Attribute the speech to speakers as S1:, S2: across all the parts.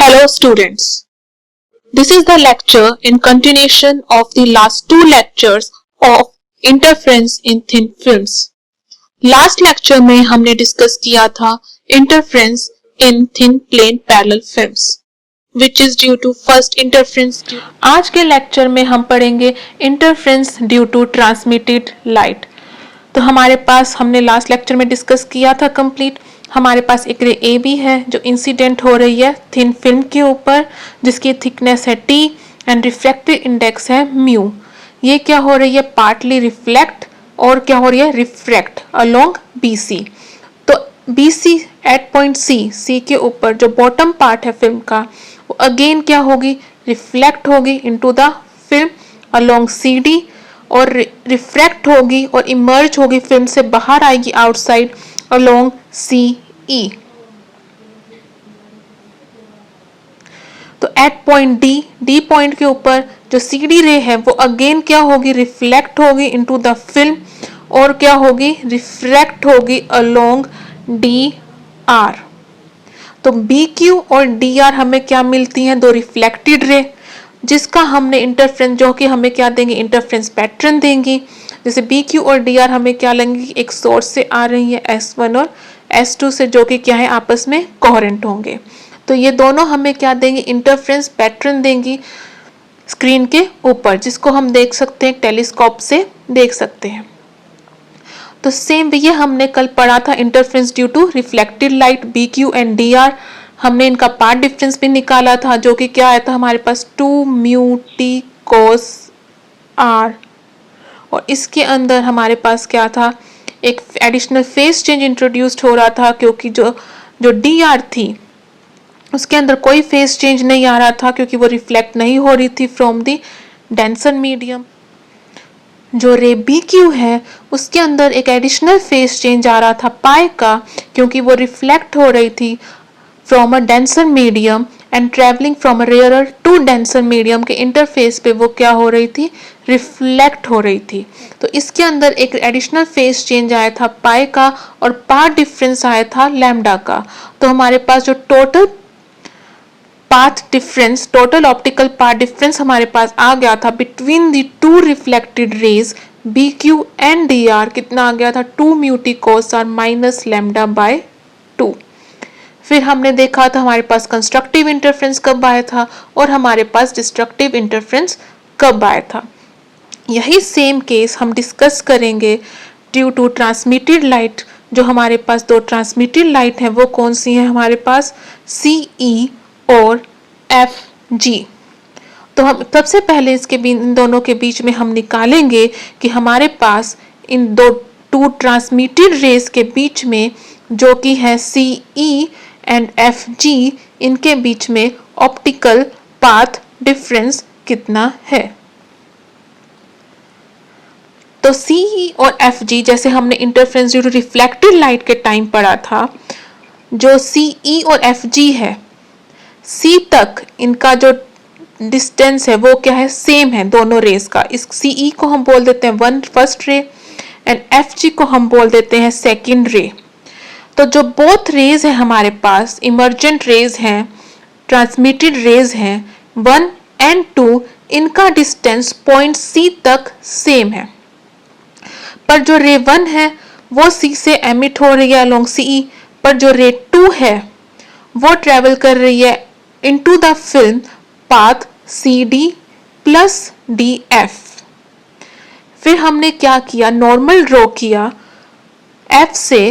S1: Hello students, this is the lecture in continuation of the last two lectures of interference in thin films. Last lecture में हमने discuss किया था interference in thin plane parallel films which is due to first interference. आज के lecture में हम पढ़ेंगे interference due to transmitted light. तो हमारे पास हमने लास्ट लेक्चर में डिस्कस किया था कंप्लीट। हमारे पास एक रे ए बी है जो इंसिडेंट हो रही है थिन फिल्म के ऊपर जिसकी थिकनेस है टी एंड रिफ्रैक्टिव इंडेक्स है म्यू। ये क्या हो रही है, पार्टली रिफ्लेक्ट और क्या हो रही है, रिफ्रैक्ट अलोंग बी सी। तो B C at point C के ऊपर जो बॉटम पार्ट है फिल्म का वो अगेन क्या होगी, रिफ्लेक्ट होगी into the film along C D और रिफ्रैक्ट होगी और इमर्ज होगी, फिल्म से बाहर आएगी आउटसाइड अलोंग सी ई। तो एट पॉइंट डी पॉइंट के ऊपर जो सी डी रे है वो अगेन क्या होगी, रिफ्लेक्ट होगी इनटू द फिल्म और क्या होगी, रिफ्रैक्ट होगी अलोंग डी आर। तो बी क्यू और डी आर हमें क्या मिलती हैं, दो रिफ्लेक्टेड रे जिसका हमने इंटरफ्रेंस जो कि हमें क्या देंगे, इंटरफ्रेंस पैटर्न देंगी। जैसे बी क्यू और डी आर हमें क्या लेंगे, एक सोर्स से आ रही है S1 और S2 से जो कि क्या है आपस में कोहेरेंट होंगे। तो ये दोनों हमें क्या देंगे, इंटरफ्रेंस पैटर्न देंगी स्क्रीन के ऊपर जिसको हम देख सकते हैं, टेलीस्कोप से देख सकते हैं। तो सेम ये हमने कल पढ़ा था interference due to reflected light B Q and D R. हमने इनका पार्ट डिफरेंस भी निकाला था जो कि क्या आया था हमारे पास 2 म्यू टी कोस आर और इसके अंदर हमारे पास क्या था, एक एडिशनल फेस चेंज इंट्रोड्यूस्ड हो रहा था क्योंकि जो डी आर थी उसके अंदर कोई फेस चेंज नहीं आ रहा था क्योंकि वो रिफ्लेक्ट नहीं हो रही थी फ्रॉम द डेंसर मीडियम। जो रे बी क्यू है उसके अंदर एक एडिशनल फेस चेंज आ रहा था पाई का क्योंकि वो रिफ्लेक्ट हो रही थी from a denser medium and travelling from a rarer to denser medium के इंटरफेस पे वो क्या हो रही थी, रिफ्लेक्ट हो रही थी। तो इसके अंदर एक एडिशनल फेस चेंज आया था पाई का और पाथ डिफरेंस आया था लैम्डा का। तो हमारे पास जो total path difference, total optical path difference हमारे पास आ गया था between the two reflected rays B Q and D R, कितना आ गया था, 2 mu T cos R minus lambda by 2। फिर हमने देखा था हमारे पास कंस्ट्रक्टिव इंटरफेरेंस कब आया था और हमारे पास डिस्ट्रक्टिव इंटरफेरेंस कब आया था। यही सेम केस हम डिस्कस करेंगे ड्यू टू ट्रांसमिटेड लाइट। जो हमारे पास दो ट्रांसमिटेड लाइट है वो कौन सी है हमारे पास, CE और FG। तो हम सबसे पहले इन दोनों के बीच में हम निकालेंगे कि हमारे पास इन टू ट्रांसमिटेड रेस के बीच में जो कि है CE एंड FG, इनके बीच में ऑप्टिकल पाथ डिफरेंस कितना है। तो CE और FG जैसे हमने interference due to reflected light के टाइम पढ़ा था, जो CE और FG है C तक इनका जो डिस्टेंस है वो क्या है, सेम है दोनों रेस का। इस CE को हम बोल देते हैं फर्स्ट रे एंड FG को हम बोल देते हैं सेकेंड रे। तो जो बोथ रेज है हमारे पास, इमर्जेंट रेज हैं, ट्रांसमिटेड रेज हैं 1 एंड 2, इनका डिस्टेंस पॉइंट C तक सेम है। पर जो रे 1 है वो C से एमिट हो रही है अलोंग CE, पर जो रे 2 है वो ट्रेवल कर रही है into the film path CD plus DF। फिर हमने क्या किया, नॉर्मल ड्रॉ किया F से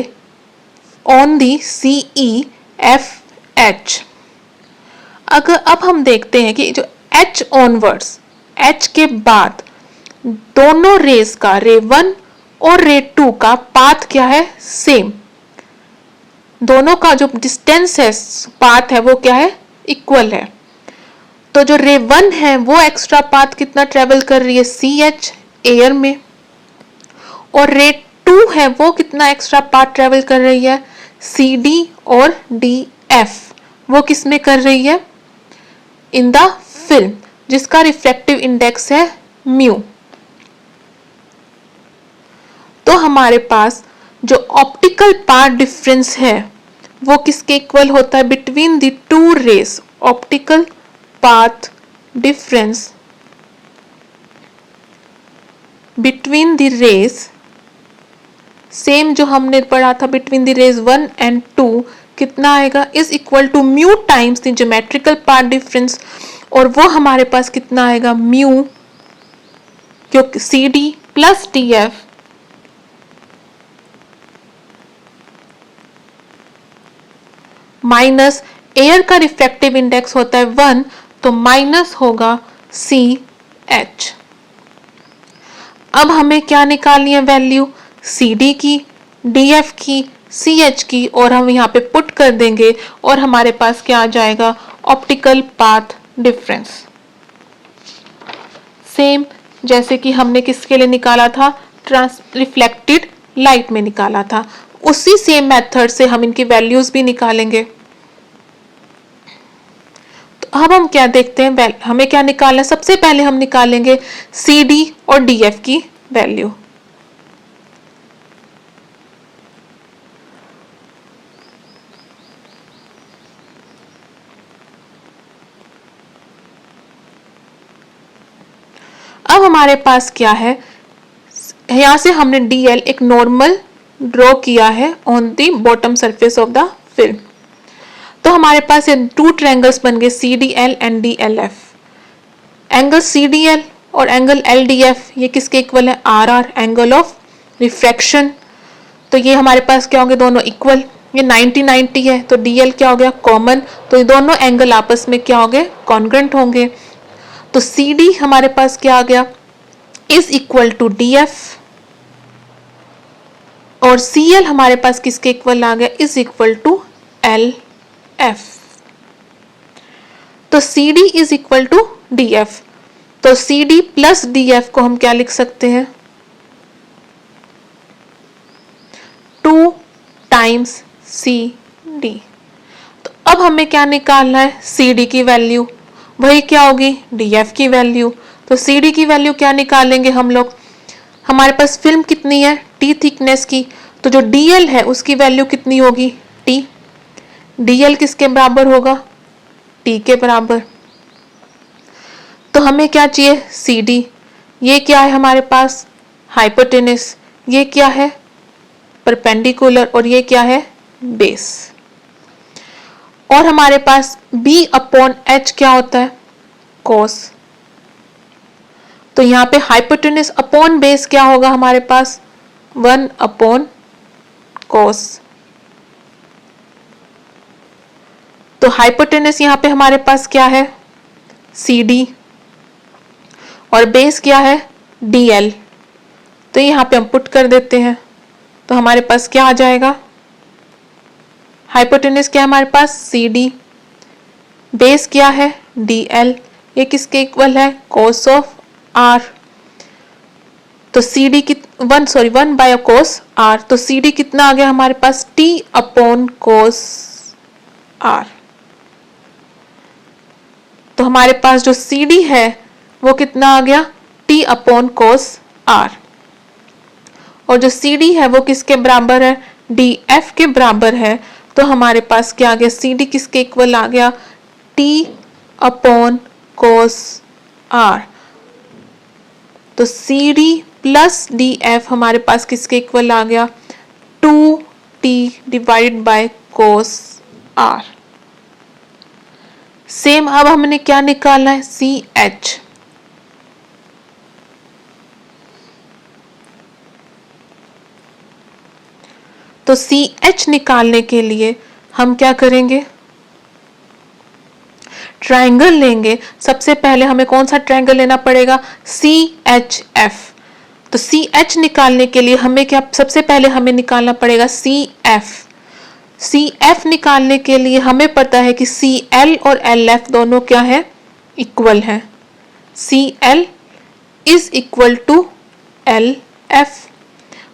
S1: ऑन दी CE FH। अगर अब हम देखते हैं कि जो H ऑनवर्ड्स, H के बाद दोनों रेस का, रे 1 और रे 2 का पाथ क्या है, सेम। दोनों का जो डिस्टेंस है, पाथ है वो क्या है, इक्वल है। तो जो रे 1 है वो एक्स्ट्रा पाथ कितना ट्रेवल कर रही है, CH एयर में, और रे 2 है वो कितना एक्स्ट्रा पाथ ट्रेवल कर रही है, CD और DF। वो किस में कर रही है, इन द फिल्म जिसका रिफ्रैक्टिव इंडेक्स है म्यू। तो हमारे पास जो ऑप्टिकल पाथ डिफरेंस है वो किसके इक्वल होता है, between the two rays optical path difference between the rays, same जो हमने पढ़ा था बिटवीन द रेज 1 एंड 2 कितना आएगा, is equal to mu times the geometrical path difference, और वो हमारे पास कितना आएगा, म्यू क्योंकि C D plus D F minus air का रिफ्रैक्टिव इंडेक्स होता है 1, तो माइनस होगा सी एच। अब हमें क्या निकालनी है वैल्यू, सी डी की, डी एफ की, सी एच की, और हम यहाँ पे पुट कर देंगे और हमारे पास क्या आ जाएगा, ऑप्टिकल पाथ डिफरेंस। सेम जैसे कि हमने किसके लिए निकाला था, रिफ्लेक्टेड लाइट में निकाला था, उसी सेम मेथड से हम इनकी वैल्यूज भी निकालेंगे। तो अब हम क्या देखते हैं, हमें क्या निकालना है, सबसे पहले हम निकालेंगे सी डी और डी एफ की वैल्यू। अब हमारे पास क्या है, यहां से हमने डीएल एक नॉर्मल ड्रॉ किया है on the bottom surface of the film. तो हमारे पास ये 2 ट्रायंगल्स बन गए, C D L and D L F. Angle C D L और एंगल एल डी एफ ये किसके इक्वल है, R R, angle of refraction. तो ये हमारे पास क्या होंगे, दोनों इक्वल, ये 90-90 है, तो डीएल क्या हो गया, कॉमन, तो ये दोनों एंगल आपस में क्या होंगे, कॉन्ग्रुएंट होंगे। तो सी डी हमारे पास क्या आ गया, is equal to D F, और सी एल हमारे पास किसके इक्वल आ गया, is equal to L F. तो C D is equal to D F, तो C D plus D F को हम क्या लिख सकते हैं, 2 टाइम्स सी डी। तो अब हमें क्या निकालना है, सी डी की वैल्यू, वही क्या होगी, डी एफ की वैल्यू। तो सी डी की वैल्यू क्या निकालेंगे हम लोग, हमारे पास फिल्म कितनी है, टी थिकनेस की, तो जो डी एल है उसकी वैल्यू कितनी होगी, टी, डी एल किसके बराबर होगा, टी के बराबर। तो हमें क्या चाहिए, सी डी, ये क्या है हमारे पास, हाइपोटेनस, ये क्या है, परपेंडिकुलर, और ये क्या है, बेस। और हमारे पास b अपॉन एच क्या होता है, कोस। तो यहां पे हाइपोटेनस अपॉन बेस क्या होगा हमारे पास, 1 अपॉन कोस। तो हाइपोटेनस यहां पे हमारे पास क्या है, सी डी, और बेस क्या है, डी एल। तो यहां पे हम पुट कर देते हैं, तो हमारे पास क्या आ जाएगा, हाइपोटेनस क्या है हमारे पास, सी डी, बेस क्या है, डी एल, ये किसके इक्वल है, कोस ऑफ आर। तो C D 1 by cos R, तो सी डी कितना आ गया हमारे पास, टी अपॉन कोस आर। तो हमारे पास जो सी डी है वो कितना आ गया, टी अपॉन कोस आर, और जो सी डी है वो किसके बराबर है, डी एफ के बराबर है। तो हमारे पास क्या आ गया, सी डी किसके इक्वल आ गया, टी अपॉन कोस आर। तो C D plus D F हमारे पास किसके इक्वल आ गया, 2t divide by cos R. Same अब हमने क्या निकालना है, सी एच। तो सी एच निकालने के लिए हम क्या करेंगे, ट्रायंगल लेंगे। सबसे पहले हमें कौन सा ट्रायंगल लेना पड़ेगा, सी एच एफ। तो सी एच निकालने के लिए हमें क्या, सबसे पहले हमें निकालना पड़ेगा सी एफ। सी एफ निकालने के लिए हमें पता है कि सी एल और एल एफ दोनों क्या है, इक्वल है। C L is equal to L F.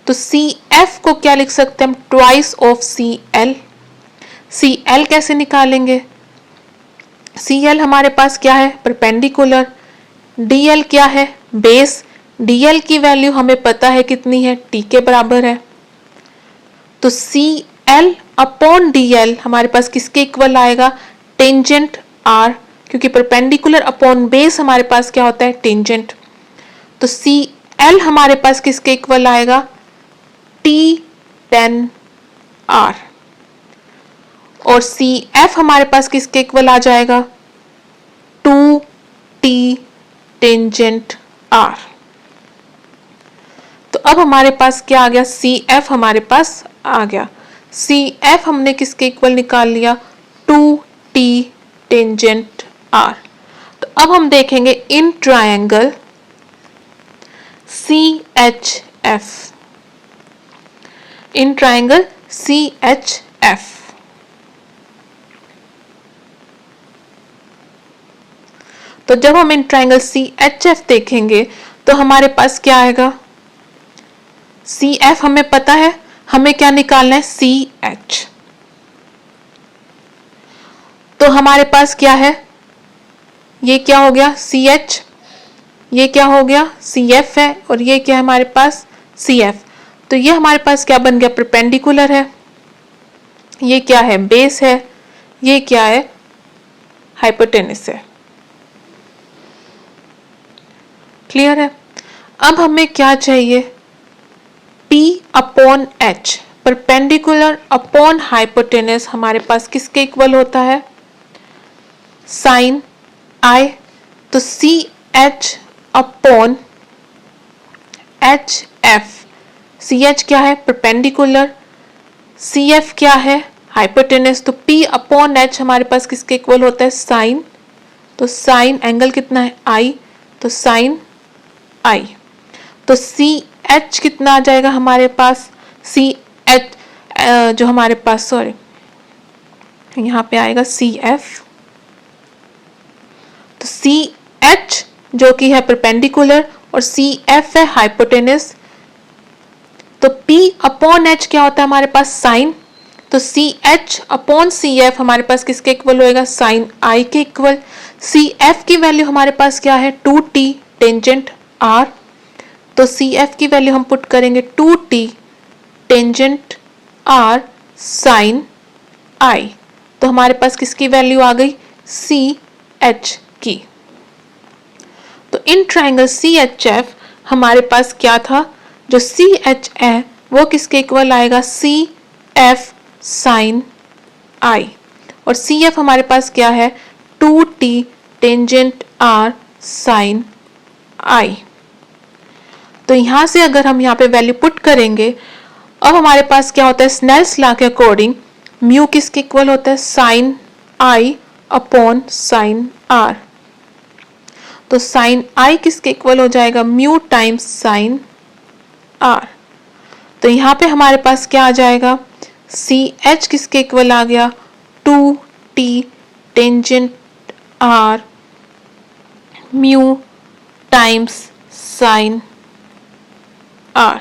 S1: तो सी एफ को क्या लिख सकते हैं हम, twice of C L. C L कैसे निकालेंगे, सी एल हमारे पास क्या है, परपेंडिकुलर, डी एल क्या है, बेस। डी एल की वैल्यू हमें पता है कितनी है, टी के बराबर है। तो C L upon D L हमारे पास किसके इक्वल आएगा, टेंजेंट आर, क्योंकि परपेंडिकुलर अपॉन बेस हमारे पास क्या होता है, टेंजेंट। तो सी एल हमारे पास किसके इक्वल आएगा, टी टेन आर। और सी एफ हमारे पास किसके इक्वल आ जाएगा, टू टी टेंजेंट आर। तो अब हमारे पास क्या आ गया, सी एफ हमारे पास आ गया। सी एफ हमने किसके इक्वल निकाल लिया, टू टी टेंजेंट आर। तो अब हम देखेंगे in triangle C H F, in triangle C H F. तो जब हम in triangle C H F देखेंगे तो हमारे पास क्या आएगा, सी एफ हमें पता है, हमें क्या निकालना है, सी एच। तो हमारे पास क्या है, ये क्या हो गया, सी एच, ये क्या हो गया, सी एफ है, और ये क्या है हमारे पास, सी एफ। तो ये हमारे पास क्या बन गया, परपेंडिकुलर है, ये क्या है, बेस है, ये क्या है, हाइपोटेनस है। क्लियर है। अब हमें क्या चाहिए, P upon H, perpendicular upon hypotenuse हमारे पास किसके इक्वल होता है, साइन आई। तो C H upon H F, C H क्या है, परपेंडिकुलर, सी एफ क्या है, हाइपोटेनस। तो P अपॉन एच हमारे पास किसके इक्वल होता है, साइन। तो साइन एंगल कितना है, आई, तो साइन आई। तो सी एच कितना आ जाएगा हमारे पास, सी एच जो हमारे पास, सॉरी यहां पे आएगा सी एफ। तो सी एच जो कि है परपेंडिकुलर और सी एफ है हाइपोटेनस। तो P अपॉन एच क्या होता है हमारे पास, साइन। तो C H upon C F हमारे पास किसके इक्वल होएगा, साइन आई के इक्वल। सी एफ की वैल्यू हमारे पास क्या है, टू टी टेंजेंट आर। तो सी एफ की वैल्यू हम पुट करेंगे two T tangent R sine I. तो हमारे पास किसकी वैल्यू आ गई, सी एच की। तो in triangle C H F हमारे पास क्या था, जो सी एच है वो किसके इक्वल आएगा, सी एफ साइन आई। और सी एफ हमारे पास क्या है, two T tangent R sine I. तो यहां से अगर हम यहाँ पे वैल्यू पुट करेंगे, अब हमारे पास क्या होता है, स्नेल्स लॉ के अकॉर्डिंग म्यू किसके इक्वल होता है, sine I upon sine R. तो साइन आई किसके इक्वल हो जाएगा, म्यू टाइम्स साइन आर। तो यहां पे हमारे पास क्या आ जाएगा, सी एच किसके इक्वल आ गया, two T tangent R mu times sine R.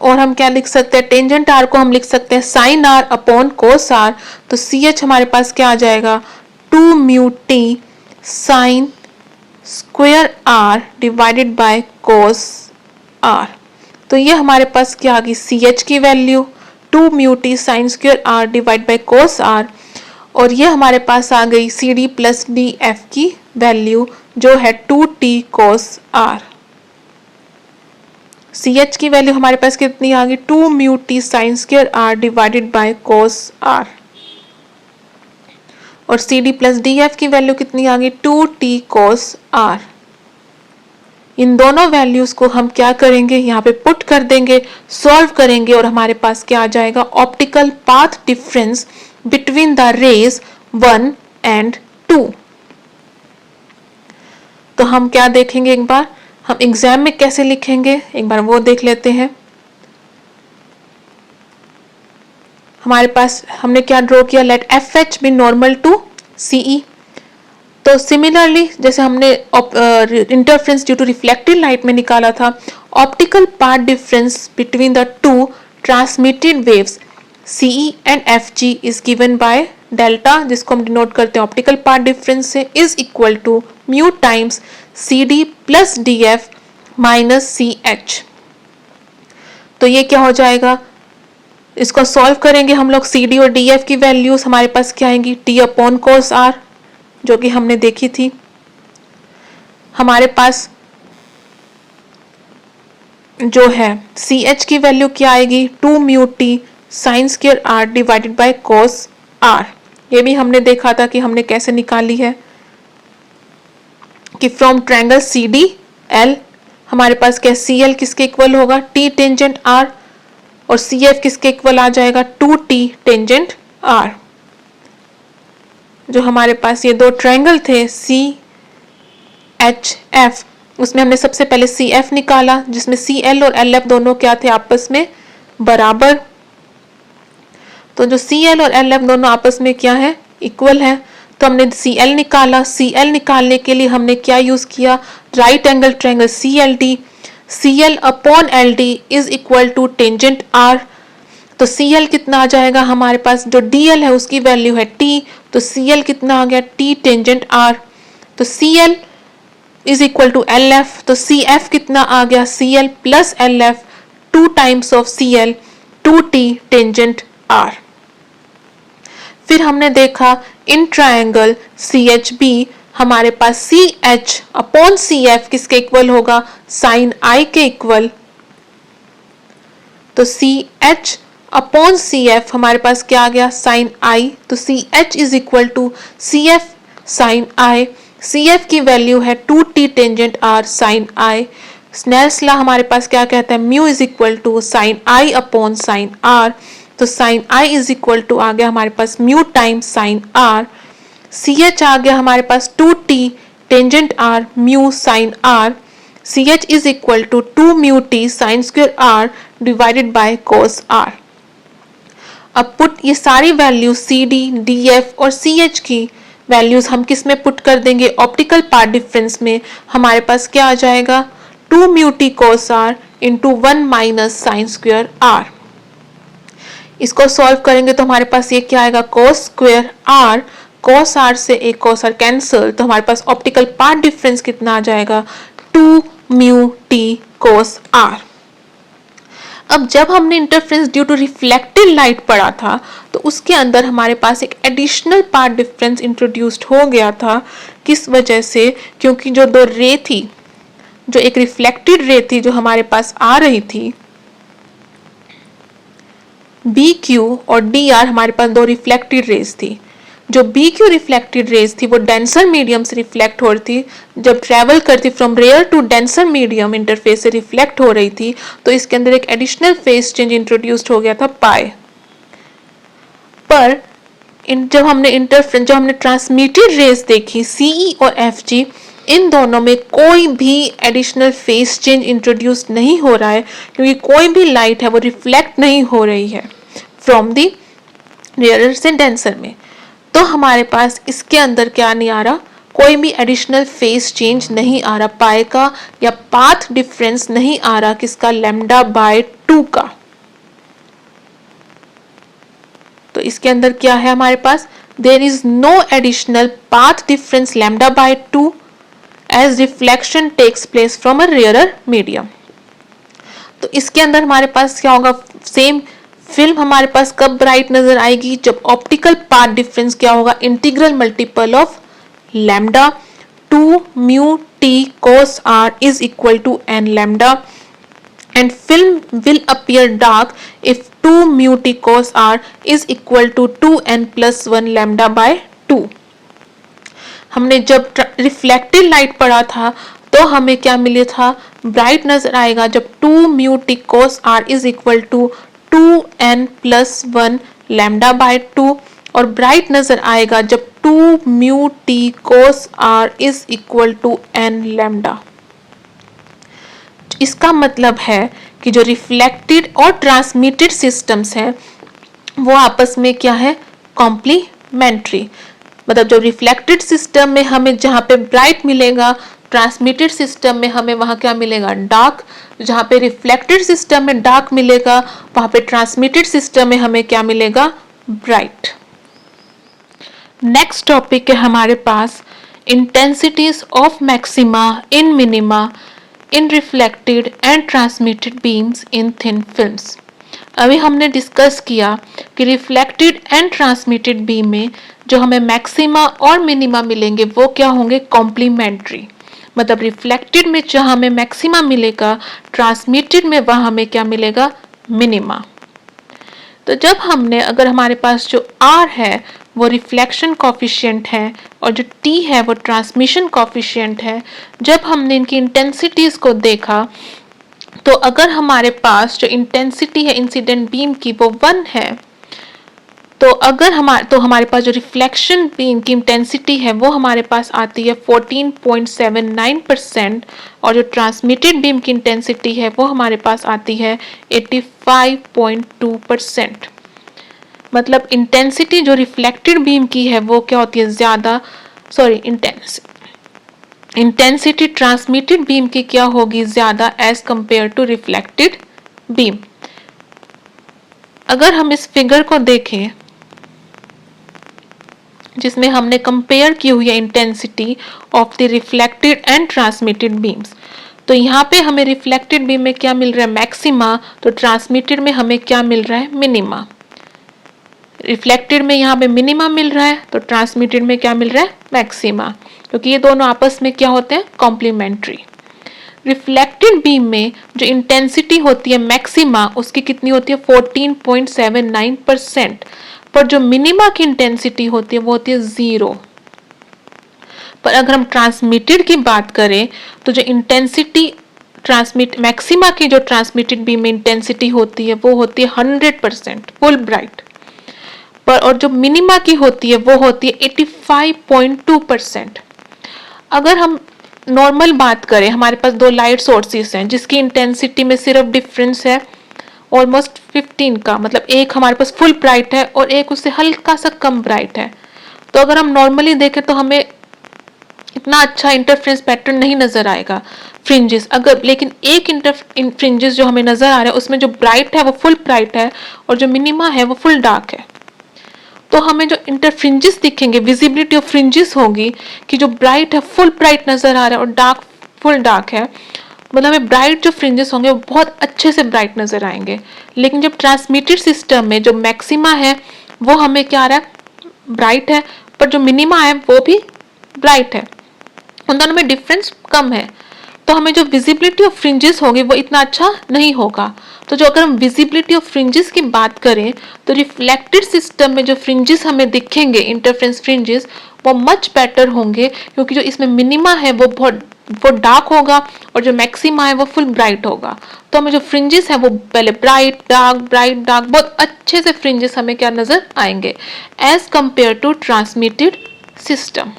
S1: और हम क्या लिख सकते हैं, टेंजेंट आर को हम लिख सकते हैं sine R upon cos R. तो सी एच हमारे पास क्या आ जाएगा, two mu T sine square R divided by cos R. तो ये हमारे पास क्या आ गई, सी एच की value two mu T sine square R divide by cos R. और ये हमारे पास आ गई C D plus D F की वैल्यू जो है two T cos R. C H की वैल्यू हमारे पास कितनी आ गई, two mu T sine square R divided by cos R. और C D plus D F की वैल्यू कितनी आ गई, टू टी कोस आर। इन दोनों वैल्यूज को हम क्या करेंगे, यहाँ पे पुट कर देंगे, सॉल्व करेंगे और हमारे पास क्या आ जाएगा, optical path difference between the rays 1 and 2। तो हम क्या देखेंगे, एक बार हम एग्जाम में कैसे लिखेंगे एक बार वो देख लेते हैं। हमारे पास हमने क्या ड्रॉ किया, let F H be normal to C E. तो सिमिलरली जैसे हमने interference due to reflected light में निकाला था, optical path difference between the two transmitted waves C E and F G is given by delta, जिसको हम डिनोट करते हैं ऑप्टिकल पाथ डिफरेंस से, is equal to mu times C D plus D F minus C H. तो ये क्या हो जाएगा, इसको सॉल्व करेंगे हम लोग। सी डी और डी एफ की वैल्यूज हमारे पास क्या आएंगी, टी अपॉन कोस आर, जो कि हमने देखी थी। हमारे पास जो है सी एच की वैल्यू क्या आएगी, 2 mu T sine square R divided by cos R. ये भी हमने देखा था कि हमने कैसे निकाली है, कि from triangle C D L हमारे पास क्या, सी एल किसके इक्वल होगा, टी टेंजेंट आर, और सी एफ किसके इक्वल आ जाएगा, 2t टेंजेंट आर। जो हमारे पास ये दो ट्रायंगल थे सी एच एफ, उसमें हमने सबसे पहले सी एफ निकाला, जिसमें सी एल और एल एफ दोनों क्या थे, आपस में बराबर। तो जो सी एल और एल एफ दोनों आपस में क्या है, इक्वल है। तो हमने सी एल निकाला। सी एल निकालने के लिए हमने क्या यूज किया, right angle triangle C L D. C L upon L D is equal to tangent are. तो सी एल कितना आ जाएगा हमारे पास, जो डी एल है उसकी वैल्यू है टी, तो सी एल कितना आ गया, टी टेंजेंट आर। तो C L is equal to L F, तो सी एफ कितना आ गया, C L plus L F, 2 times of C L, 2t tangent R. फिर हमने देखा in triangle C H B हमारे पास C H upon C F किसके इक्वल होगा, साइन आई के इक्वल। तो C H upon C F हमारे पास क्या आ गया, साइन आई। तो C H is equal to C F sine I. C F की वैल्यू है 2t tangent R sine I. Snell's law हमारे पास क्या कहता है, mu is equal to sine I upon sine R. तो sine I is equal to आ गया हमारे पास mu time sine R. C H आ गया हमारे पास 2t tangent R mu sine R. C H is equal to 2 mu T sine square R divided by cos r. अब put ये सारी values C D, D F और C H की values हम किस में पुट कर देंगे, ऑप्टिकल पार्ट डिफरेंस में। हमारे पास क्या आ जाएगा, 2 mu T cos r into 1 minus sine square r. इसको सॉल्व करेंगे तो हमारे पास ये क्या आएगा, cos square r. Cos r से एक कोस आर कैंसिल, तो हमारे पास ऑप्टिकल पार्ट डिफरेंस कितना आ जाएगा, 2 म्यू टी कोस आर। अब जब हमने interference due to reflected light पढ़ा था, तो उसके अंदर हमारे पास एक एडिशनल पार्ट डिफरेंस इंट्रोड्यूस्ड हो गया था। किस वजह से, क्योंकि जो दो रे थी, जो एक रिफ्लेक्टेड रे थी जो हमारे पास आ रही थी, बी क्यू और डी आर, हमारे पास दो रिफ्लेक्टेड रेज थी। जो बी क्यू रिफ्लेक्टेड रेज थी वो डेंसर मीडियम से रिफ्लेक्ट हो रही थी। जब ट्रेवल करती from rare to denser medium interface से रिफ्लेक्ट हो रही थी, तो इसके अंदर एक एडिशनल फेज चेंज इंट्रोड्यूस्ड हो गया था पाई। पर जब हमने ट्रांसमिटेड रेज देखी सीई और एफ जी, इन दोनों में कोई भी एडिशनल फेज चेंज इंट्रोड्यूस नहीं हो रहा है, क्योंकि कोई भी लाइट है वो रिफ्लेक्ट नहीं हो रही है फ्रॉम दी रेयर से डेंसर में। तो हमारे पास इसके अंदर क्या नहीं आ रहा, कोई भी एडिशनल फेज चेंज नहीं आ रहा पाई का, या पाथ डिफरेंस नहीं आ रहा किसका, लैम्डा बाय 2 का। तो इसके अंदर क्या है हमारे पास, there is no additional path difference lambda by 2 as reflection takes place from a rarer medium. तो इसके अंदर हमारे पास क्या होगा, सेम फिल्म हमारे पास कब ब्राइट नजर आएगी, जब ऑप्टिकल पाथ डिफरेंस क्या होगा, integral multiple of lambda 2 mu T cos r is equal to n lambda, and film will appear dark if 2 mu t cos r is equal to 2n plus 1 lambda by 2। हमने जब reflected light पढ़ा था तो हमें क्या मिले था, bright नजर आएगा जब 2 mu t cos r is equal to 2n plus 1 lambda by 2, और ब्राइट नजर आएगा जब 2 mu t cos r is equal to n lambda। इसका मतलब है कि जो रिफ्लेक्टेड और ट्रांसमिटेड सिस्टम्स हैं वो आपस में क्या है, कॉम्प्लीमेंट्री। मतलब जब रिफ्लेक्टेड सिस्टम में हमें जहाँ पे ब्राइट मिलेगा, ट्रांसमिटेड सिस्टम में हमें वहाँ क्या मिलेगा, डार्क। जहाँ पे रिफ्लेक्टेड सिस्टम में डार्क मिलेगा, वहाँ पे ट्रांसमिटेड सिस्टम में हमें क्या मिलेगा, ब्राइट। नेक्स्ट टॉपिक है हमारे पास intensities of maxima in minima in reflected and transmitted beams in thin films। अभी हमने डिस्कस किया कि रिफ्लेक्टेड एंड ट्रांसमिटेड बीम में जो हमें मैक्सिमा और मिनिमा मिलेंगे वो क्या होंगे, कॉम्प्लीमेंट्री। मतलब रिफ्लेक्टेड में जहां हमें मैक्सिमा मिलेगा, ट्रांसमिटेड में वहां हमें क्या मिलेगा, मिनिमा। तो जब हमने, अगर हमारे पास जो R है वो रिफ्लेक्शन कॉफिशिएंट है और जो T है वो ट्रांसमिशन कॉफिशिएंट है, जब हमने इनकी इंटेंसिटीज को देखा तो अगर हमारे पास जो इंटेंसिटी है इंसिडेंट बीम की वो 1 है, तो अगर हमारे पास जो रिफ्लेक्शन बीम की इंटेंसिटी है वो हमारे पास आती है 14.79% और जो ट्रांसमिटेड बीम की इंटेंसिटी है वो हमारे पास आती है 85.2%। मतलब इंटेंसिटी जो रिफ्लेक्टेड बीम की है वो क्या होती है, ज्यादा, सॉरी, इंटेंसिटी ट्रांसमिटेड बीम की क्या होगी, ज्यादा as compared to reflected beam. अगर हम इस फिगर को देखें जिसमें हमने कंपेयर की हुई है intensity of the reflected and transmitted beams, तो यहाँ पे हमें रिफ्लेक्टेड बीम में क्या मिल रहा है, मैक्सिमा, तो ट्रांसमिटेड में हमें क्या मिल रहा है, मिनिमा। रिफ्लेक्टेड में यहाँ पे मिनिमा मिल रहा है तो ट्रांसमिटेड में क्या मिल रहा है, मैक्सिमा, क्योंकि ये दोनों आपस में क्या होते हैं, कॉम्प्लीमेंट्री। रिफ्लेक्टेड बीम में जो इंटेंसिटी होती है मैक्सिमा उसकी कितनी होती है, 14.79%, पर जो मिनिमा की इंटेंसिटी होती है वो होती है 0। पर अगर हम ट्रांसमिटेड की बात करें तो जो इंटेंसिटी मैक्सिमा की जो ट्रांसमिटेड बीम में इंटेंसिटी होती है वो होती है 100% फुल ब्राइट, पर और जो मिनिमा की होती है वो होती है 85.2%। अगर हम नॉर्मल बात करें, हमारे पास दो लाइट सोर्सेस हैं जिसकी इंटेंसिटी में सिर्फ डिफरेंस है ऑलमोस्ट 15 का, मतलब एक हमारे पास फुल ब्राइट है और एक उससे हल्का सा कम ब्राइट है। तो अगर हम नॉर्मली देखें तो हमें इतना अच्छा इंटरफ्रेंस पैटर्न नहीं नजर आएगा, फ्रिंजेस अगर, लेकिन एक फ्रिंजेस जो हमें नजर आ रहा है उसमें जो ब्राइट है वो फुल ब्राइट है और जो मिनिमा है वो फुल डार्क है, तो हमें जो इंटरफ्रिंजेस दिखेंगे, विजिबिलिटी ऑफ फ्रिंजेस होगी कि जो ब्राइट है फुल ब्राइट नजर आ रहा है और डार्क फुल डार्क है, मतलब हमें ब्राइट जो फ्रिंजेस होंगे वो बहुत अच्छे से ब्राइट नजर आएंगे। लेकिन जब ट्रांसमिटेड सिस्टम में जो मैक्सिमा है वो हमें क्या आ रहा है, ब्राइट है, पर जो मिनिमा है वो भी ब्राइट है, उन दोनों में डिफरेंस कम है, तो हमें जो विजिबिलिटी ऑफ फ्रिंजेस होगी वो इतना अच्छा नहीं होगा। तो जो अगर हम विजिबिलिटी ऑफ फ्रिंजेस की बात करें तो रिफ्लेक्टेड सिस्टम में जो फ्रिंजेस हमें दिखेंगे, इंटरफ्रेंस फ्रिंजेस, वो मच बेटर होंगे, क्योंकि जो इसमें मिनिमा है वो डार्क होगा और जो मैक्सिमा है वो फुल ब्राइट होगा। तो हमें जो फ्रिंजेस है वो पहले ब्राइट डार्क बहुत अच्छे से फ्रिंजेस हमें क्या नजर आएंगे as compared to transmitted system.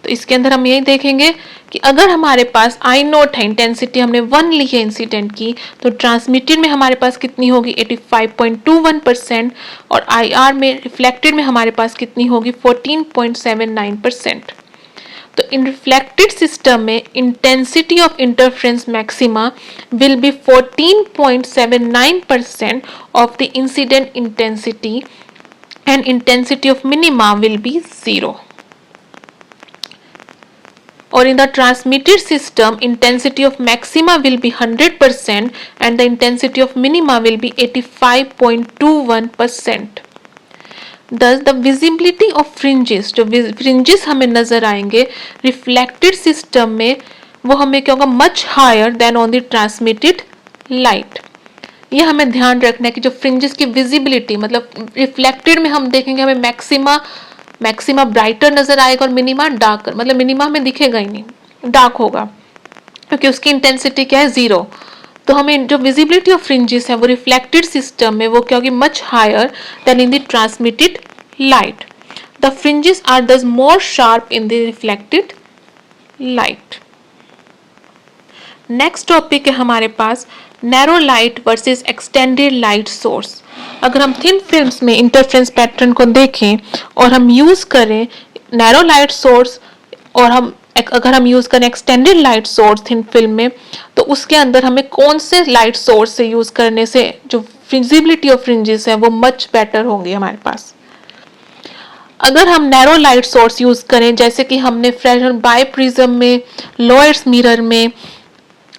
S1: तो इसके अंदर हम यही देखेंगे कि अगर हमारे पास आई नोट है, इंटेंसिटी हमने 1 ली है इंसिडेंट की, तो ट्रांसमिटेड में हमारे पास कितनी होगी, 85.21%, और आई आर में, रिफ्लेक्टेड में हमारे पास कितनी होगी, 14.79%। तो इन रिफ्लेक्टेड सिस्टम में intensity of interference maxima will be 14.79% of the incident intensity and intensity of minima will be 0. Or in the transmitted system, intensity of maxima will be 100% and the intensity of minima will be 85.21%. Thus, the visibility of fringes, जो fringes हमें नजर आएंगे reflected system में, वो हमें क्या होगा, much higher than on the transmitted light. ये हमें ध्यान रखना है कि जो फ्रिंजेस की विजिबिलिटी, मतलब रिफ्लेक्टेड में हम देखेंगे हमें मैक्सिमा ब्राइटर नजर आएगा और मिनिमा डार्कर, मतलब मिनिमा हमें दिखेगा ही नहीं, डार्क होगा, क्योंकि उसकी इंटेंसिटी क्या है, 0। तो हमें जो विजिबिलिटी ऑफ फ्रिंजेस है वो रिफ्लेक्टेड सिस्टम में वो क्या होगी, much higher than in the transmitted light. The fringes are thus more sharp in the reflected light. Next topic है हमारे पास narrow light versus extended light source. अगर हम थिन फिल्म्स में इंटरफ्रेंस पैटर्न को देखें और हम यूज करें नैरो लाइट सोर्स और अगर हम यूज करें extended light source thin film में, तो उसके अंदर हमें कौन से लाइट सोर्स से यूज करने से जो विजिबिलिटी ऑफ फ्रिंजेस है वो मच बेटर होंगे हमारे पास। अगर हम नैरो लाइट सोर्स यूज करें, जैसे कि हमने फ्रेशनर बाय प्रिज्म में, लोयर्स मिरर में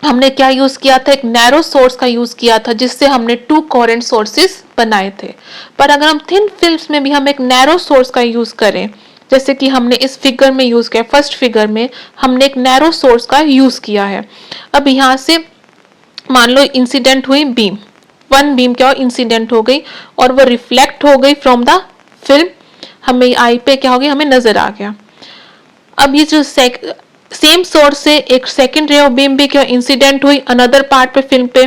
S1: हमने क्या यूज किया था, एक नैरो सोर्स का यूज किया था जिससे हमने टू कोहेरेंट सोर्सेस बनाए थे। पर अगर हम थिन फिल्म्स में भी हम एक नैरो सोर्स का यूज करें, जैसे कि हमने इस फिगर में यूज किया, फर्स्ट फिगर में हमने एक नैरो सोर्स का यूज किया है। अब यहाँ से मान लो इंसिडेंट हुई बीम, वन बीम क्या हो इंसिडेंट हो गई और वो रिफ्लेक्ट हो गई फ्रॉम द फिल्म, हमें आई पे क्या हो गया, हमें नजर आ गया। अब ये जो सेम सोर्स से एक सेकंड रे ऑफ बीम भी क्या इंसिडेंट हुई अनदर पार्ट पे फिल्म पे,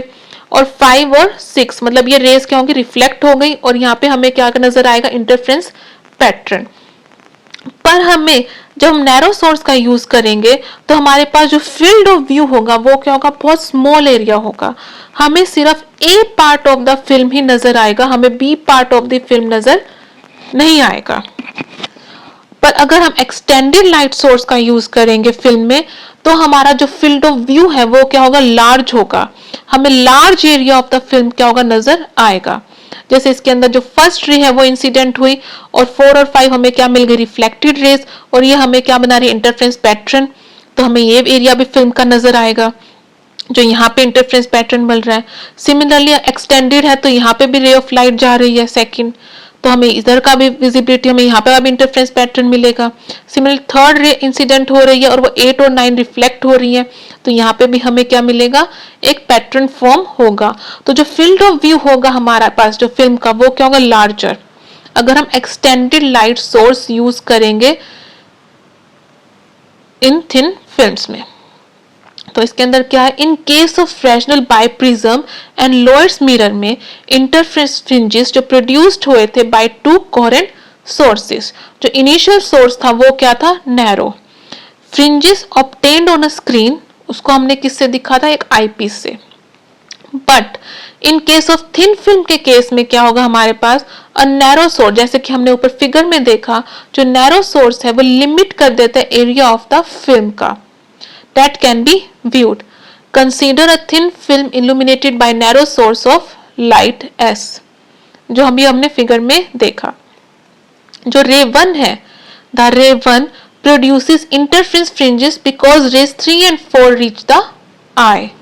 S1: और 5 और 6 मतलब ये रेस क्या होंगी, रिफ्लेक्ट हो गई और यहाँ पे हमें क्या नजर आएगा, इंटरफ्रेंस पैटर्न। पर हमें जब हम नैरो सोर्स का यूज करेंगे तो हमारे पास जो फील्ड ऑफ व्यू होगा वो क्या होगा, बहुत स्मॉल एरिया होगा, हमें सिर्फ A part of the film ही नजर आएगा, हमें B part of the film नजर नहीं आएगा। पर अगर हम एक्सटेंडेड लाइट सोर्स का यूज करेंगे फिल्म में तो हमारा जो फील्ड ऑफ व्यू है वो क्या होगा, लार्ज होगा, हमें large area of the film क्या होगा, नजर आएगा। जैसे इसके अंदर जो फर्स्ट रे है वो इंसिडेंट हुई और 4 और 5 हमें क्या मिल गई, रिफ्लेक्टेड रेज, और ये हमें क्या बना रही है, इंटरफ्रेंस पैटर्न, तो हमें ये एरिया भी फिल्म का नजर आएगा जो यहाँ पे इंटरफ्रेंस पैटर्न मिल रहा है। सिमिलरली एक्सटेंडेड है तो यहाँ पे भी रे ऑफ लाइट जा रही है सेकंड, तो हमें इधर का भी विजिबिलिटी, हमें यहाँ पे भी इंटरफ्रेंस पैटर्न मिलेगा। सिमिलर थर्ड रे इंसिडेंट हो रही है और वो 8 और 9 रिफ्लेक्ट हो रही है, तो यहाँ पे भी हमें क्या मिलेगा, एक पैटर्न फॉर्म होगा। तो जो फील्ड ऑफ व्यू होगा हमारे पास जो फिल्म का वो क्या होगा, लार्जर, अगर हम एक्सटेंडेड लाइट सोर्स यूज करेंगे इन थिन फिल्म्स में। तो इसके अंदर क्या है, in case of Fresnel biprism and Lloyd's mirror में इंटरफ्रेंस फ्रिंजेस जो प्रोड्यूस्ड हुए थे बाय टू कोहेरेंट सोर्सेस, जो इनिशियल सोर्स था वो क्या था, narrow fringes obtained on a screen, उसको हमने किससे दिखा था, एक आईपीस से। But in case of thin film के केस में क्या होगा, हमारे पास अ नैरो सोर्स, जैसे कि हमने ऊपर फिगर में देखा, जो नैरो सोर्स है वो लिमिट कर देता है एरिया ऑफ द फिल्म का that can be viewed. Consider a thin film illuminated by narrow source of light S, जो हमने फिगर में देखा। जो रे 1 है, the ray 1 produces interference fringes because rays 3 and 4 reach the eye.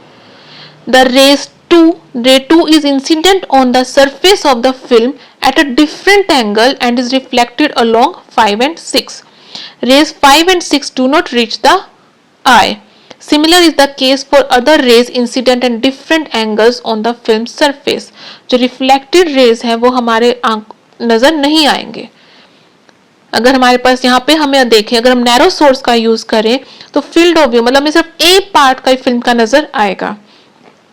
S1: The ray 2 is incident on the surface of the film at a different angle and is reflected along 5 and 6. Rays 5 and 6 do not reach the eye. Similar is the case for other rays incident at different angles on the film surface. जो reflected rays है वो हमारे नजर नहीं आएंगे। अगर हमारे पास यहाँ पे हमें देखें, अगर हम नैरो सोर्स का यूज करें तो फील्ड ऑफ व्यू मतलब हमें सिर्फ ए पार्ट का फिल्म का नजर आएगा,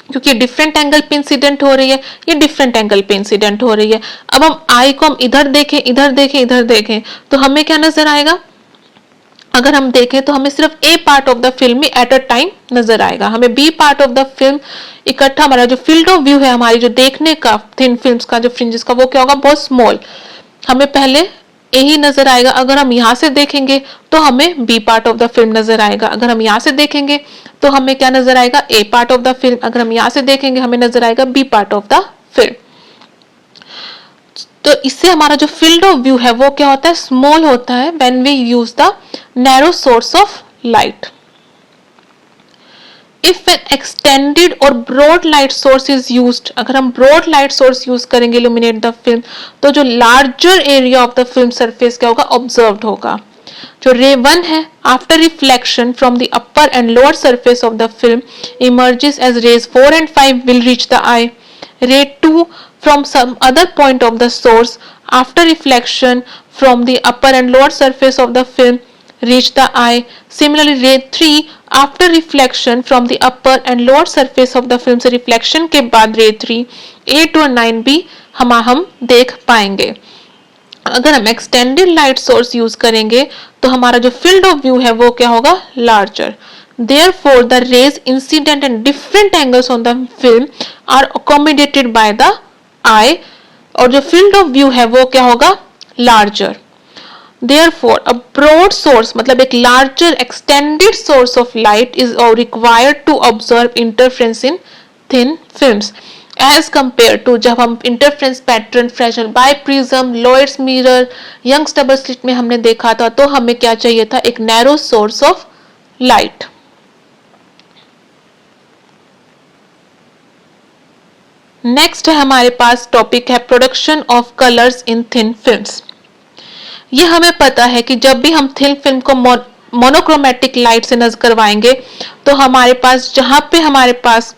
S1: क्योंकि डिफरेंट एंगल पे इंसिडेंट हो रही है, ये डिफरेंट एंगल पे इंसिडेंट हो रही है। अब हम आई को हम इधर देखें, इधर देखें, इधर देखें तो हमें क्या नजर आएगा, अगर हम देखें तो हमें सिर्फ A part of the film ही एट अ टाइम नजर आएगा, हमें B part of the film इकट्ठा, हमारा जो फील्ड ऑफ व्यू है हमारी जो देखने का थिन फिल्म्स का जो फ्रिंजेस का वो क्या होगा, बहुत स्मॉल, हमें पहले ए ही नजर आएगा। अगर हम यहाँ से देखेंगे तो हमें B part of the film नजर आएगा, अगर हम यहाँ से देखेंगे तो हमें क्या नजर आएगा, A part of the film, अगर हम यहाँ से देखेंगे हमें नजर आएगा B part of the film. तो इससे हमारा जो फील्ड ऑफ व्यू है वो क्या होता है, स्मॉल होता है when we use the narrow source of light. If an extended और broad light source is used, अगर हम ब्रॉड लाइट सोर्स यूज करेंगे इल्यूमिनेट द फिल्म, तो जो larger area of the film surface क्या होगा, ऑब्जर्व्ड होगा। जो रे 1 है, after reflection from the upper and lower surface of the film emerges as rays 4 and 5 will reach the eye. Ray 2 from some other point of the source after reflection from the upper and lower surface of the film reach the eye. Similarly, ray 3 after reflection from the upper and lower surface of the film से reflection के बाद ray 3 8 और 9 भी हम देख पाएंगे। अगर हम एक्सटेंडेड लाइट सोर्स यूज करेंगे तो हमारा जो फील्ड ऑफ व्यू है वो क्या होगा, larger. Therefore, the rays incident at different angles on the film are accommodated by the eye, और जो field of view है वो क्या होगा, larger. Therefore, a broad source मतलब एक larger extended source of light is required to observe interference in thin films. As compared to जब हम interference pattern Fresnel biprism, Lloyd's mirror, Young's double slit में हमने देखा था, तो हमें क्या चाहिए था, एक narrow source of light. Next है हमारे पास टॉपिक है production of colours in thin films. ये हमें पता है कि जब भी हम थिन फिल्म को मोनोक्रोमेटिक लाइट से नजर करवाएंगे तो हमारे पास जहां पे हमारे पास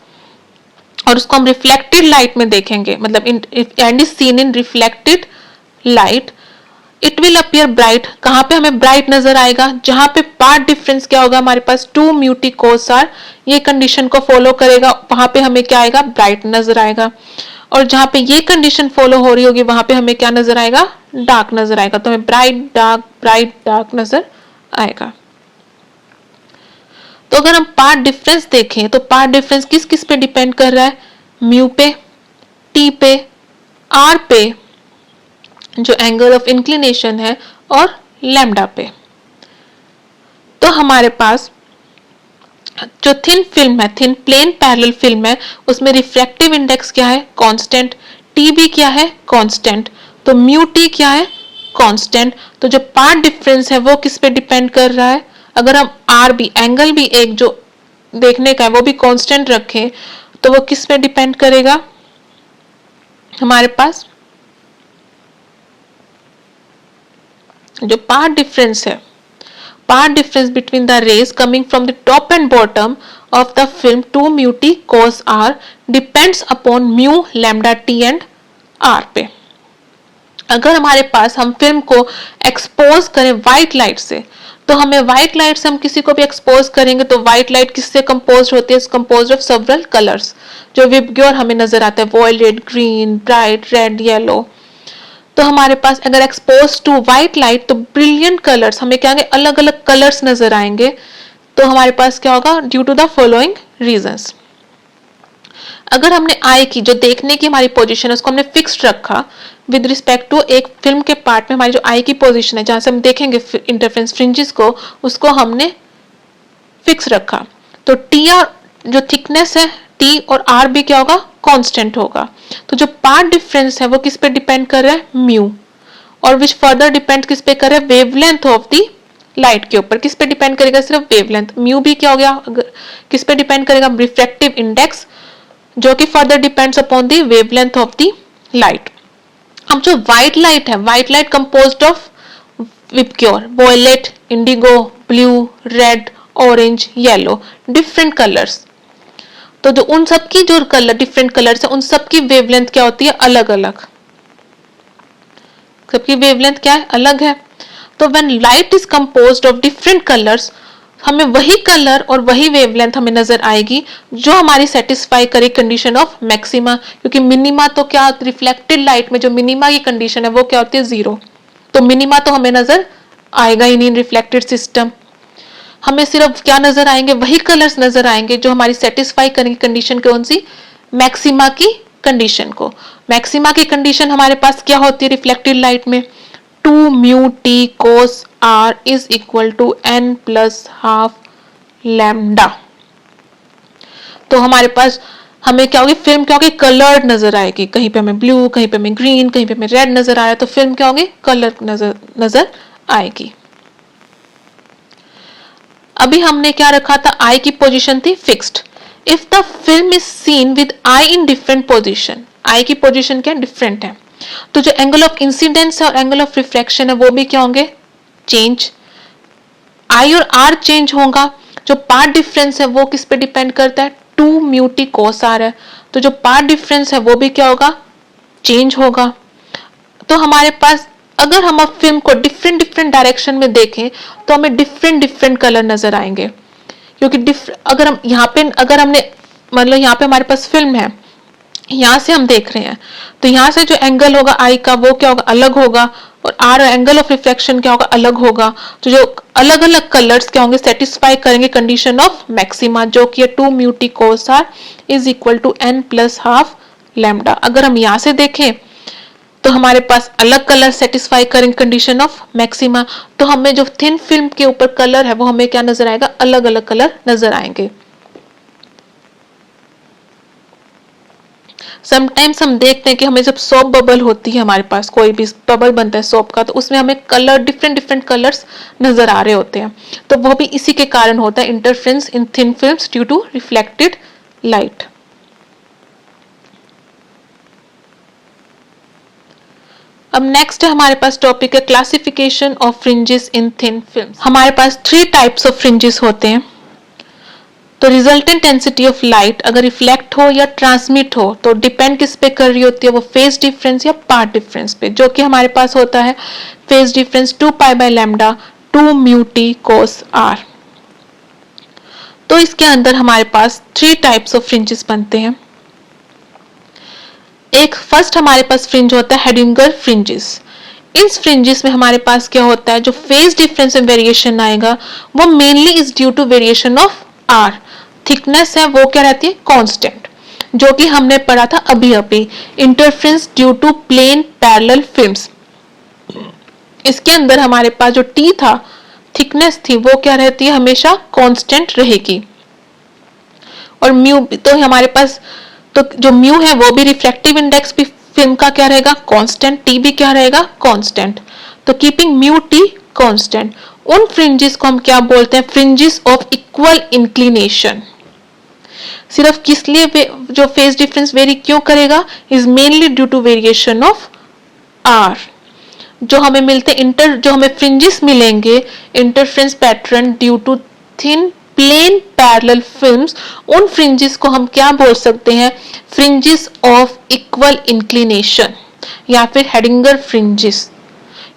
S1: और उसको हम रिफ्लेक्टेड लाइट में देखेंगे, मतलब and is seen in reflected light, it will appear bright. कहां पे हमें ब्राइट नजर आएगा? जहां पे पार्ट डिफरेंस क्या होगा हमारे पास, 2 म्यूटी कोस आर, ये कंडीशन को फॉलो करेगा, वहां पे हमें क्या आएगा? ब्राइट नजर आएगा। और जहां पे ये कंडीशन फॉलो हो रही होगी वहां पे हमें क्या नजर आएगा? डार्क नजर आएगा। तो हमें ब्राइट डार्क नजर आएगा। तो अगर हम पार्ट डिफरेंस देखें तो पार्ट डिफरेंस किस किस पे डिपेंड कर रहा है? म्यू पे, टी पे, आर पे, जो एंगल ऑफ इंक्लिनेशन है, और लैम्डा पे। तो हमारे पास जो थिन फिल्म है, थिन प्लेन पैरेलल फिल्म है, उसमें रिफ्रैक्टिव इंडेक्स क्या है? कांस्टेंट। टी भी क्या है? कांस्टेंट। तो म्यू टी क्या है? कांस्टेंट। तो जो पार्ट डिफरेंस है वो किस पे डिपेंड कर रहा है? अगर हम आर भी, एंगल भी एक जो देखने का है वो भी कांस्टेंट रखें तो वो किस पे डिपेंड करेगा? हमारे पास जो पार्ट डिफरेंस है, part difference between the rays coming from the top and bottom of the film 2 mu t cos r depends upon mu lambda t and r पे। अगर हमारे पास हम फिल्म को एक्सपोज करें व्हाइट लाइट से, तो हमें व्हाइट लाइट से हम किसी को भी एक्सपोज करेंगे तो व्हाइट लाइट किससे कंपोज होती है? कंपोज ऑफ सेवरल कलर्स, जो विबग्योर हमें नजर आता है, violet, green, bright red, yellow. तो हमारे पास अगर एक्सपोज टू व्हाइट लाइट तो ब्रिलियंट कलर्स, हमें क्या अलग अलग कलर्स नजर आएंगे। तो हमारे पास क्या होगा? Due to the following reasons. अगर हमने आई की जो देखने की हमारी पोजीशन है उसको हमने फिक्स्ड रखा विद रिस्पेक्ट टू एक फिल्म के पार्ट में, हमारी जो आई की पोजीशन है जहां से हम देखेंगे इंटरफेरेंस फ्रिंजेस को, उसको हमने फिक्स रखा, तो टी आर जो थिकनेस है टी और आर भी क्या होगा? कांस्टेंट होगा। तो जो पार्ट डिफरेंस है वो किस पे डिपेंड कर रहा है? म्यू। और विच फर्दर डिपेंड किस पे कर रहा है? वेवलेंथ ऑफ द लाइट के ऊपर। किस पे डिपेंड करेगा? सिर्फ वेवलेंथ। म्यू भी क्या हो गया? किस पे डिपेंड करेगा? रिफ्रैक्टिव इंडेक्स, जो कि further depends upon the wavelength of the light. अब जो व्हाइट लाइट है, white light composed of VIBGYOR, violet, indigo, blue, red, orange, yellow, different colours. तो जो उन सब की जो कलर डिफरेंट कलर्स है उन सब की वेवलेंथ क्या होती है? अलग अलग। सबकी वेवलेंथ क्या है? अलग है। तो when light is composed of different colours, हमें वही कलर और वही वेवलेंथ हमें नजर आएगी जो हमारी सेटिस्फाई करे कंडीशन ऑफ मैक्सिमा। क्योंकि मिनिमा तो क्या, रिफ्लेक्टेड लाइट में जो मिनिमा की कंडीशन है वो क्या होती है? 0। तो मिनिमा तो हमें नजर आएगा ही नहीं इन रिफ्लेक्टेड सिस्टम। हमें सिर्फ क्या नजर आएंगे? वही कलर्स नजर आएंगे जो हमारी सेटिस्फाई करेंगे कंडीशन कौन सी? मैक्सिमा की कंडीशन को। मैक्सिमा की कंडीशन हमारे पास क्या होती है रिफ्लेक्टेड लाइट में? 2 mu t cos r is equal to n plus half lambda. तो हमारे पास हमें क्या होगी? फिल्म क्या होगी? कलर्ड नजर आएगी। कहीं पे हमें ब्लू, कहीं पे हमें ग्रीन, कहीं पे हमें रेड नजर आ रहा है, तो फिल्म क्या होगी? कलर नजर आएगी। अभी हमने क्या रखा था? आई की पोजीशन थी fixed. If the film is seen with eye in different position, eye की पोजीशन क्या डिफरेंट है, तो जो एंगल ऑफ इंसिडेंस है और एंगल ऑफ रिफ्रैक्शन है वो भी क्या होंगे? चेंज। आई और आर चेंज होगा। जो पार्ट डिफरेंस है वो किस पे डिपेंड करता है? 2 म्यू टी cos r है, तो जो पार्ट डिफरेंस है वो भी क्या होगा? चेंज होगा। तो हमारे पास अगर हम अब फिल्म को डिफरेंट डिफरेंट डायरेक्शन में देखें तो हमें डिफरेंट डिफरेंट कलर नजर आएंगे। क्योंकि अगर हम यहाँ पे, अगर हमने मतलब यहाँ पे हमारे पास फिल्म है, यहाँ से हम देख रहे हैं, तो यहाँ से जो एंगल होगा आई का वो क्या होगा? अलग होगा। और आर एंगल ऑफ रिफ्लेक्शन क्या होगा? अलग होगा। तो जो अलग अलग कलर्स क्या होंगे? सेटिस्फाई करेंगे कंडीशन ऑफ मैक्सिमा, जो कि 2 mu t cos r is equal to n plus half lambda. अगर हम यहाँ से देखें तो हमारे पास अलग कलर सेटिस्फाई करेंगे कंडीशन ऑफ मैक्सिमा। तो हमें जो थिन फिल्म के ऊपर कलर है वो हमें क्या नजर आएगा? अलग अलग कलर नजर आएंगे। समटाइम्स हम देखते हैं कि हमें जब सोप बबल होती है, हमारे पास कोई भी बबल बनता है सोप का, तो उसमें हमें कलर डिफरेंट डिफरेंट कलर्स नजर आ रहे होते हैं। तो वो भी इसी के कारण होता है, interference in thin films due to reflected light. अब नेक्स्ट है हमारे पास टॉपिक है classification of fringes in thin film. हमारे पास 3 टाइप्स ऑफ फ्रिंजेस होते हैं। तो रिजल्टेंट इंटेंसिटी ऑफ लाइट अगर रिफ्लेक्ट हो या ट्रांसमिट हो तो डिपेंड किस पे कर रही होती है, वो फेज डिफरेंस या पार्ट डिफरेंस पे, जो कि हमारे पास होता है phase difference 2 pi by lambda 2 mu T cos R. तो इसके अंदर हमारे पास 3 टाइप्स ऑफ फ्रिंजेस बनते हैं। एक फर्स्ट हमारे पास फ्रिंज होता है हेडिंगर फ्रिंजेस। इस फ्रिंजेस में हमारे पास क्या होता है, जो फेज डिफरेंस में वेरिएशन आएगा वो mainly is due to variation of r. Thickness है वो क्या रहती है, कांस्टेंट, जो कि हमने पढ़ा था अभी अभी, interference due to plane parallel films. इसके अंदर हमारे पास जो टी था, थिकनेस थी, वो क्या रहती है, हमेशा कांस्टेंट रहेगी। और म्यू तो हमारे पास, तो जो म्यू है वो भी रिफ्लेक्टिव इंडेक्स भी फिल्म का क्या रहेगा, कांस्टेंट, टी भी क्या रहेगा, कांस्टेंट। तो कीपिंग म्यू टी कांस्टेंट, उन फ्रिंजेस को हम क्या बोलते हैं, फ्रिंजेस ऑफ इक्वल इंक्लिनेशन। सिर्फ किस लिए जो फेज डिफरेंस वेरी क्यों करेगा, is mainly due to variation of r. जो हमें मिलते जो हमें फ्रिंजेस मिलेंगे interference pattern due to thin plane parallel films, उन फ्रिंजेस को हम क्या बोल सकते हैं, फ्रिंजेस ऑफ इक्वल इंक्लिनेशन या फिर हेडिंगर फ्रिंजेस,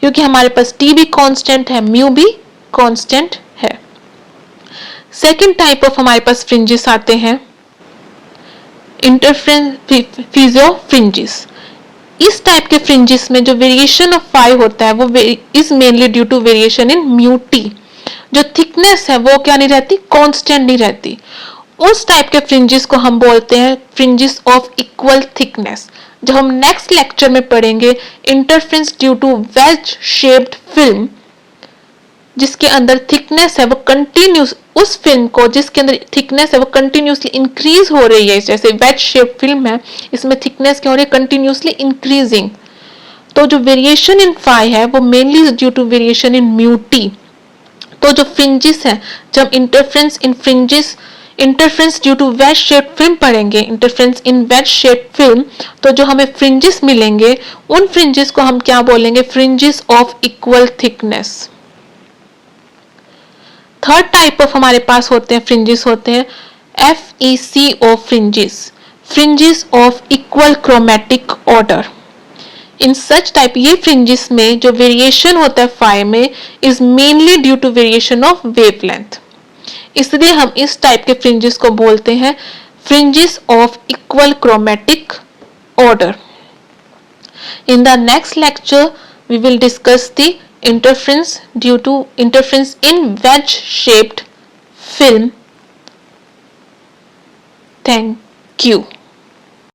S1: क्योंकि हमारे पास टी भी कांस्टेंट है, म्यू भी कांस्टेंट है। सेकेंड टाइप ऑफ हमारे पास फ्रिंजेस आते हैं इंटरफेरेंस फिजियो फ्रिंजेस। इस टाइप के फ्रिंजेस में जो वेरिएशन ऑफ फाई होता है वो is mainly due to variation in mu t. जो थिकनेस है वो क्या नहीं रहती, कांस्टेंट नहीं रहती। उस टाइप के फ्रिंजेस को हम बोलते हैं फ्रिंजेस ऑफ इक्वल थिकनेस। जब हम नेक्स्ट लेक्चर में पढ़ेंगे interference due to wedge shaped film, जिसके अंदर थिकनेस है वो कंटिन्यूस, उस फिल्म को जिसके अंदर थिकनेस है वो कंटिन्यूसली इंक्रीज हो रही है, जैसे वेज शेप फिल्म है, इसमें थिकनेस क्या हो रही है, कंटिन्यूसली इंक्रीजिंग। तो जो वेरिएशन इन फाई है वो mainly due to variation in mu T. तो जो फ्रिंजेस है, जब interference in fringes, interference due to wedge shape film पढ़ेंगे, interference in wedge shape film, तो जो हमें फ्रिंजेस मिलेंगे उन फ्रिंजेस को हम क्या बोलेंगे, fringes of equal thickness. Third type of हमारे पास होते हैं फ्रिंजेस होते हैं FECO fringes, fringes of equal chromatic order. In such type, ये फ्रिंजेस में जो वेरिएशन होता है फाई में is mainly due to variation of wavelength, इसलिए हम इस टाइप के फ्रिंजेस को बोलते हैं fringes of equal chromatic order. In the next lecture, we will discuss the interference in wedge-shaped film. Thank you.